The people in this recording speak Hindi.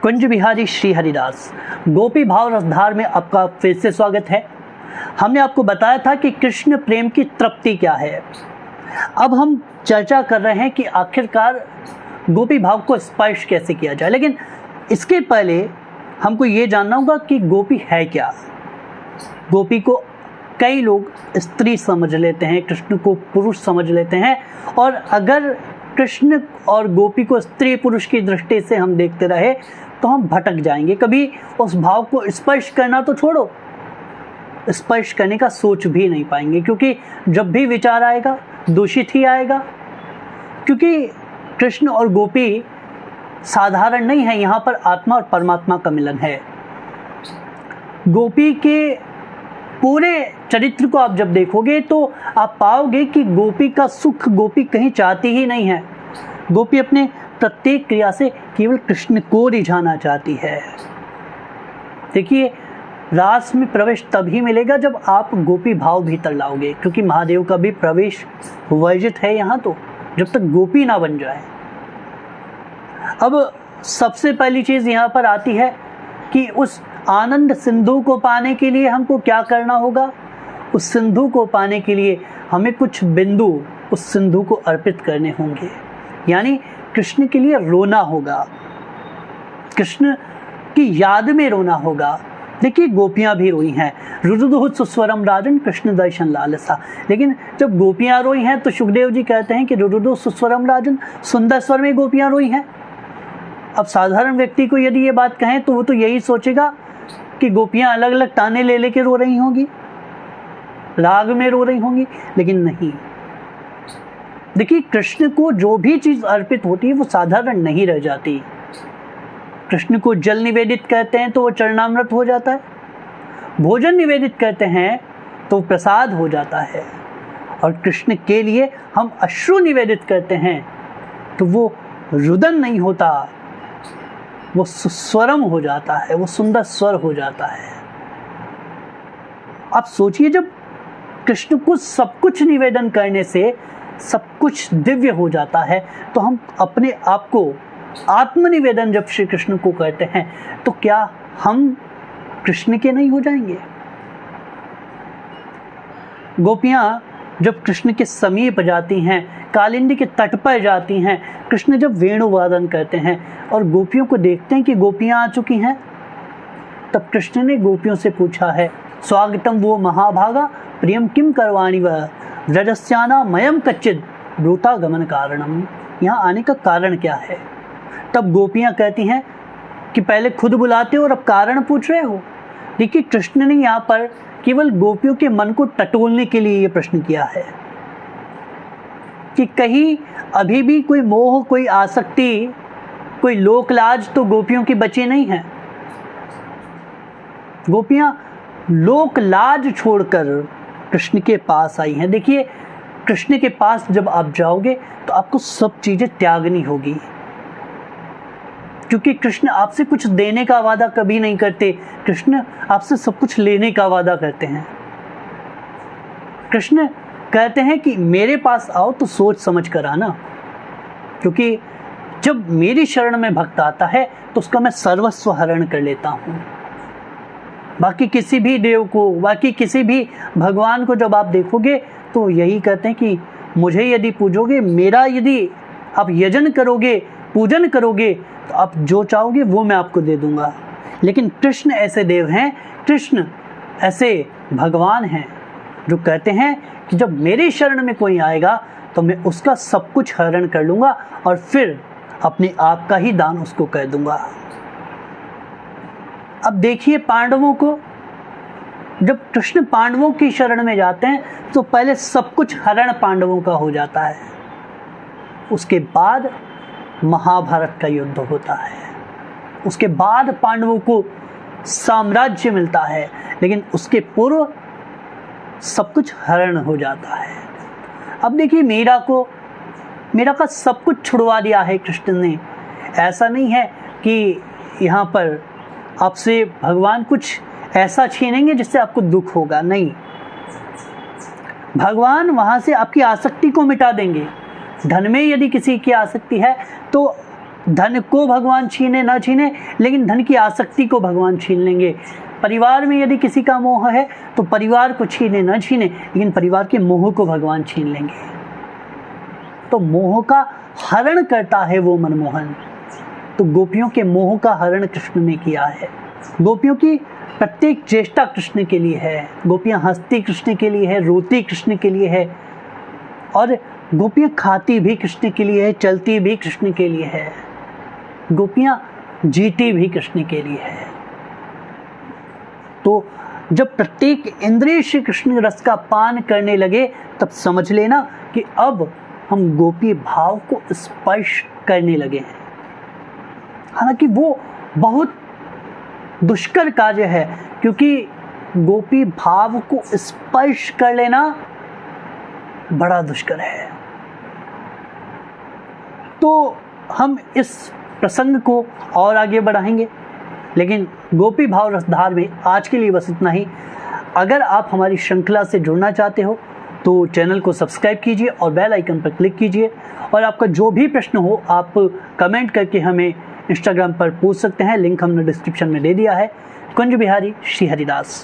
कुंज बिहारी श्री हरिदास गोपी भाव रसधार में आपका फिर से स्वागत है। हमने आपको बताया था कि कृष्ण प्रेम की तृप्ति क्या है। अब हम चर्चा कर रहे हैं कि आखिरकार गोपी भाव को स्पर्श कैसे किया जाए, लेकिन इसके पहले हमको ये जानना होगा कि गोपी है क्या। गोपी को कई लोग स्त्री समझ लेते हैं, कृष्ण को पुरुष समझ लेते हैं, और अगर कृष्ण और गोपी को स्त्री पुरुष की दृष्टि से हम देखते रहे तो हम भटक जाएंगे। कभी उस भाव को स्पर्श करना तो छोड़ो, स्पर्श करने का सोच भी नहीं पाएंगे, क्योंकि जब भी विचार आएगा दूषित ही आएगा। क्योंकि कृष्ण और गोपी साधारण नहीं है, यहाँ पर आत्मा और परमात्मा का मिलन है। गोपी के पूरे चरित्र को आप जब देखोगे तो आप पाओगे कि गोपी का सुख गोपी कहीं चाहती ही नहीं है। गोपी अपने प्रत्येक क्रिया से केवल कृष्ण को रिझाना चाहती है। देखिए, रास में प्रवेश तभी मिलेगा जब आप गोपी भाव भीतर लाओगे, क्योंकि महादेव का भी प्रवेश वर्जित है यहाँ, तो जब तक गोपी ना बन जाए। अब सबसे पहली चीज़ यहाँ पर आती है कि उस आनंद सिंधु को पाने के लिए हमको क्या करना होगा। उस सिंधु को पाने के लिए हमें कुछ बिंदु उस सिंधु को अर्पित करने होंगे, यानी कृष्ण के लिए रोना होगा, कृष्ण की याद में रोना होगा। देखिए, गोपियां भी रोई हैं, रुरुदुः सुस्वरम राजन कृष्ण दर्शन लालसा। लेकिन जब गोपियां रोई हैं तो सुखदेव जी कहते हैं कि रुरुदुः सुस्वरम राजन, सुंदर स्वर में गोपियां रोई हैं। अब साधारण व्यक्ति को यदि ये बात कहें तो वो तो यही सोचेगा कि गोपियां अलग अलग ताने ले लेके रो रही होंगी, राग में रो रही होंगी, लेकिन नहीं। देखिए, कृष्ण को जो भी चीज अर्पित होती है वो साधारण नहीं रह जाती। कृष्ण को जल निवेदित करते हैं तो वो चरणामृत हो जाता है, भोजन निवेदित करते हैं तो प्रसाद हो जाता है, और कृष्ण के लिए हम अश्रु निवेदित करते हैं तो वो रुदन नहीं होता, वो सुस्वरम हो जाता है, वो सुंदर स्वर हो जाता है। आप सोचिए, जब कृष्ण को सब कुछ निवेदन करने से सब कुछ दिव्य हो जाता है, तो हम अपने आप को आत्मनिवेदन जब श्री कृष्ण को करते हैं तो क्या हम कृष्ण के नहीं हो जाएंगे। गोपियां जब कृष्ण के समीप जाती हैं, कालिंदी के तट पर जाती हैं, कृष्ण जब वेणुवादन करते हैं और गोपियों को देखते हैं कि गोपियां आ चुकी हैं, तब कृष्ण ने गोपियों से पूछा है, स्वागतम वो महाभागा प्रियम किम करवाणी वह रजस्याना मयम कच्चिद ब्रूता गमन कारणम। यहाँ आने का कारण क्या है। तब गोपियां कहती हैं कि पहले खुद बुलाते हो और अब कारण पूछ रहे हो। देखिए, कृष्ण ने यहाँ पर केवल गोपियों के मन को टटोलने के लिए ये प्रश्न किया है कि कहीं अभी भी कोई मोह, कोई आसक्ति, कोई लोकलाज तो गोपियों की बची नहीं है। गोपियां लोकलाज छोड़कर कृष्ण के पास आई हैं। देखिए, कृष्ण के पास जब आप जाओगे तो आपको सब चीजें त्यागनी होगी, क्योंकि कृष्ण आपसे कुछ देने का वादा कभी नहीं करते, कृष्ण आपसे सब कुछ लेने का वादा करते हैं। कृष्ण कहते हैं कि मेरे पास आओ तो सोच समझ कर आना, क्योंकि जब मेरी शरण में भक्त आता है तो उसका मैं सर्वस्व हरण कर लेता हूँ। बाकी किसी भी देव को, बाकी किसी भी भगवान को जब आप देखोगे तो यही कहते हैं कि मुझे यदि पूजोगे, मेरा यदि आप यजन करोगे, पूजन करोगे, तो आप जो चाहोगे वो मैं आपको दे दूंगा। लेकिन कृष्ण ऐसे देव हैं, कृष्ण ऐसे भगवान हैं जो कहते हैं कि जब मेरी शरण में कोई आएगा तो मैं उसका सब कुछ हरण कर लूंगा और फिर अपने आप का ही दान उसको कर दूंगा। अब देखिए, पांडवों को जब कृष्ण पांडवों की शरण में जाते हैं तो पहले सब कुछ हरण पांडवों का हो जाता है, उसके बाद महाभारत का युद्ध होता है, उसके बाद पांडवों को साम्राज्य मिलता है, लेकिन उसके पूर्व सब कुछ हरण हो जाता है। अब देखिए, मीरा का सब कुछ छुड़वा दिया है कृष्ण ने। ऐसा नहीं है कि यहाँ पर आपसे भगवान कुछ ऐसा छीनेंगे जिससे आपको दुख होगा, नहीं। भगवान वहां से आपकी आसक्ति को मिटा देंगे। धन में यदि किसी की आसक्ति है तो धन को भगवान छीने ना छीने, लेकिन धन की आसक्ति को भगवान छीन लेंगे। परिवार में यदि किसी का मोह है तो परिवार को छीने ना छीने, लेकिन परिवार के मोह को भगवान छीन लेंगे। तो मोह का हरण करता है वो मनमोहन। तो गोपियों के मोह का हरण कृष्ण ने किया है। गोपियों की प्रत्येक चेष्टा कृष्ण के लिए है। गोपियां हंसती कृष्ण के लिए है, रोती कृष्ण के लिए है, और गोपियां खाती भी कृष्ण के लिए है, चलती भी कृष्ण के लिए है, गोपियां जीती भी कृष्ण के लिए है। तो जब प्रत्येक इंद्रिय श्री कृष्ण रस का पान करने लगे, तब समझ लेना कि अब हम गोपी भाव को स्पर्श करने लगे हैं। हालांकि वो बहुत दुष्कर कार्य है, क्योंकि गोपी भाव को स्पर्श कर लेना बड़ा दुष्कर है। तो हम इस प्रसंग को और आगे बढ़ाएंगे, लेकिन गोपी भाव रसधार में आज के लिए बस इतना ही। अगर आप हमारी श्रृंखला से जुड़ना चाहते हो तो चैनल को सब्सक्राइब कीजिए और बेल आइकन पर क्लिक कीजिए, और आपका जो भी प्रश्न हो आप कमेंट करके हमें इंस्टाग्राम पर पूछ सकते हैं। लिंक हमने डिस्क्रिप्शन में दे दिया है। कुंज बिहारी श्री हरिदास।